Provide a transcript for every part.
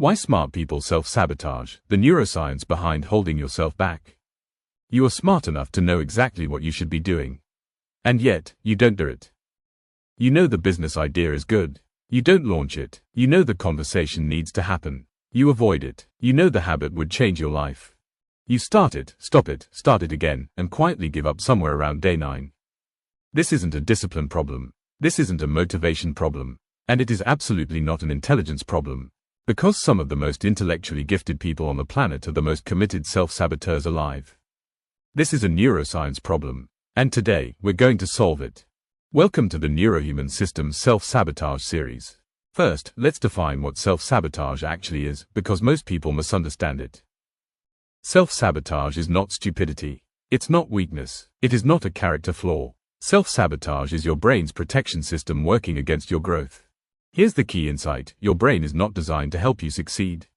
Why smart people self-sabotage, the neuroscience behind holding yourself back. You are smart enough to know exactly what you should be doing. And yet, you don't do it. You know the business idea is good. You don't launch it. You know the conversation needs to happen. You avoid it. You know the habit would change your life. You start it, stop it, start it again, and quietly give up somewhere around day 9. This isn't a discipline problem. This isn't a motivation problem. And it is absolutely not an intelligence problem. Because some of the most intellectually gifted people on the planet are the most committed self-saboteurs alive. This is a neuroscience problem. And today, we're going to solve it. Welcome to the Neurohuman Systems self-sabotage series. First, let's define what self-sabotage actually is, because most people misunderstand it. Self-sabotage is not stupidity. It's not weakness. It is not a character flaw. Self-sabotage is your brain's protection system working against your growth. Here's the key insight: your brain is not designed to help you succeed.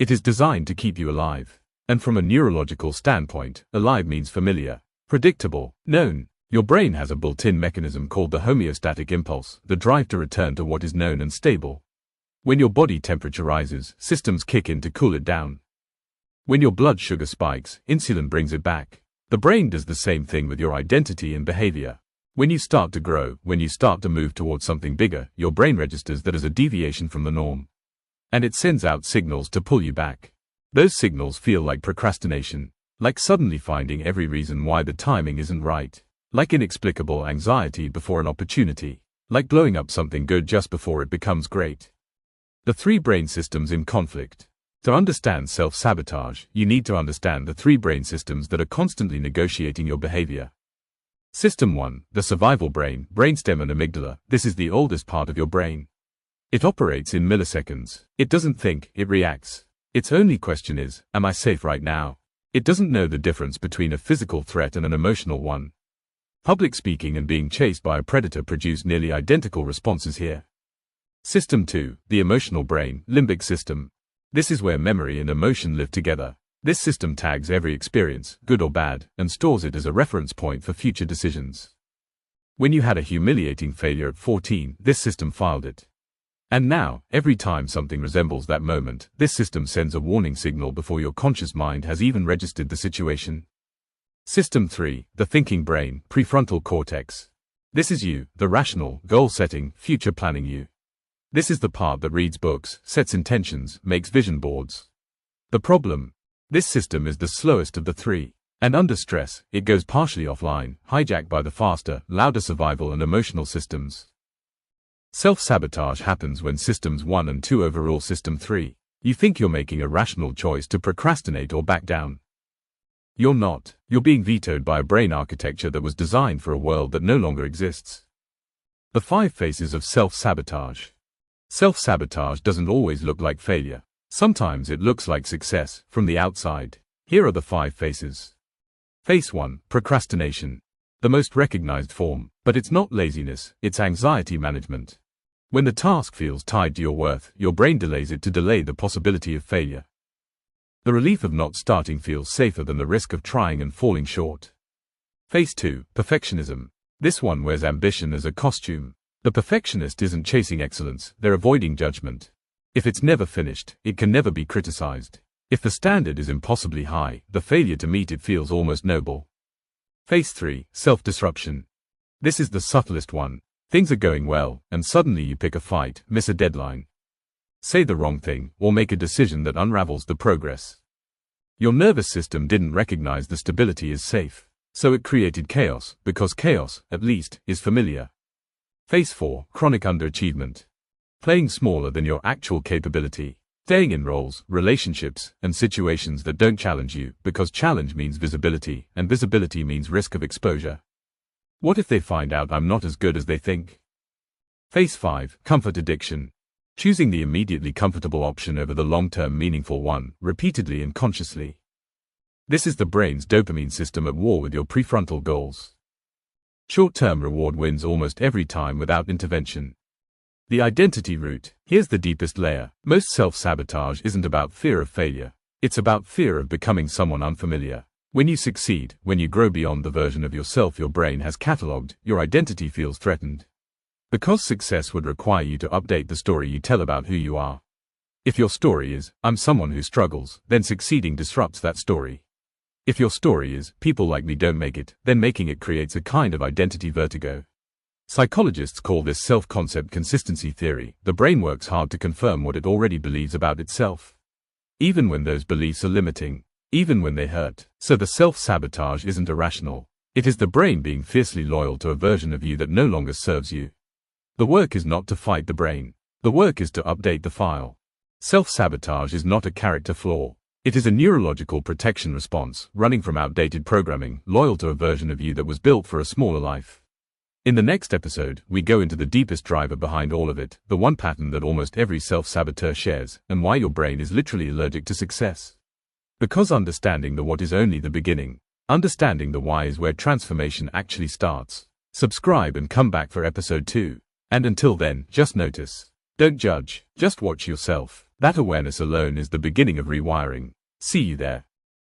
It is designed to keep you alive. And from a neurological standpoint, alive means familiar, predictable, known. Your brain has a built-in mechanism called the homeostatic impulse, the drive to return to what is known and stable. When your body temperature rises, systems kick in to cool it down. When your blood sugar spikes, insulin brings it back. The brain does the same thing with your identity and behavior. When you start to grow, when you start to move towards something bigger, your brain registers that as a deviation from the norm. And it sends out signals to pull you back. Those signals feel like procrastination, like suddenly finding every reason why the timing isn't right. Like inexplicable anxiety before an opportunity. Like blowing up something good just before it becomes great. The 3 brain systems in conflict. To understand self-sabotage, you need to understand the 3 brain systems that are constantly negotiating your behavior. System 1, the survival brain, brainstem and amygdala. This is the oldest part of your brain. It operates in milliseconds. It doesn't think, it reacts. Its only question is, am I safe right now? It doesn't know the difference between a physical threat and an emotional one. Public speaking and being chased by a predator produce nearly identical responses here. System 2, the emotional brain, limbic system. This is where memory and emotion live together. This system tags every experience, good or bad, and stores it as a reference point for future decisions. When you had a humiliating failure at 14, this system filed it. And now, every time something resembles that moment, this system sends a warning signal before your conscious mind has even registered the situation. System 3, the thinking brain, prefrontal cortex. This is you, the rational, goal-setting, future-planning you. This is the part that reads books, sets intentions, makes vision boards. The problem? This system is the slowest of the 3. And under stress, it goes partially offline, hijacked by the faster, louder survival and emotional systems. Self-sabotage happens when systems 1 and 2 overrule system 3. You think you're making a rational choice to procrastinate or back down. You're not. You're being vetoed by a brain architecture that was designed for a world that no longer exists. The 5 faces of self-sabotage. Self-sabotage doesn't always look like failure. Sometimes it looks like success, from the outside. Here are the 5 faces. Face 1, procrastination. The most recognized form, but it's not laziness, it's anxiety management. When the task feels tied to your worth, your brain delays it to delay the possibility of failure. The relief of not starting feels safer than the risk of trying and falling short. Phase 2, perfectionism. This one wears ambition as a costume. The perfectionist isn't chasing excellence, they're avoiding judgment. If it's never finished, it can never be criticized. If the standard is impossibly high, the failure to meet it feels almost noble. Phase 3, self-disruption. This is the subtlest one. Things are going well, and suddenly you pick a fight, miss a deadline. Say the wrong thing, or make a decision that unravels the progress. Your nervous system didn't recognize the stability as safe. So it created chaos, because chaos, at least, is familiar. Phase 4, chronic underachievement. Playing smaller than your actual capability. Staying in roles, relationships, and situations that don't challenge you, because challenge means visibility, and visibility means risk of exposure. What if they find out I'm not as good as they think? Phase 5, comfort addiction. Choosing the immediately comfortable option over the long-term meaningful one, repeatedly and consciously. This is the brain's dopamine system at war with your prefrontal goals. Short-term reward wins almost every time without intervention. The identity root. Here's the deepest layer. Most self-sabotage isn't about fear of failure. It's about fear of becoming someone unfamiliar. When you succeed, when you grow beyond the version of yourself your brain has catalogued, your identity feels threatened. Because success would require you to update the story you tell about who you are. If your story is, I'm someone who struggles, then succeeding disrupts that story. If your story is, people like me don't make it, then making it creates a kind of identity vertigo. Psychologists call this self-concept consistency theory. The brain works hard to confirm what it already believes about itself, even when those beliefs are limiting, even when they hurt. So the self-sabotage isn't irrational. It is the brain being fiercely loyal to a version of you that no longer serves you. The work is not to fight the brain. The work is to update the file. Self-sabotage is not a character flaw. It is a neurological protection response, running from outdated programming, loyal to a version of you that was built for a smaller life. In the next episode, we go into the deepest driver behind all of it, the one pattern that almost every self-saboteur shares, and why your brain is literally allergic to success. Because understanding the what is only the beginning. Understanding the why is where transformation actually starts. Subscribe and come back for episode 2. And until then, just notice. Don't judge, just watch yourself. That awareness alone is the beginning of rewiring. See you there.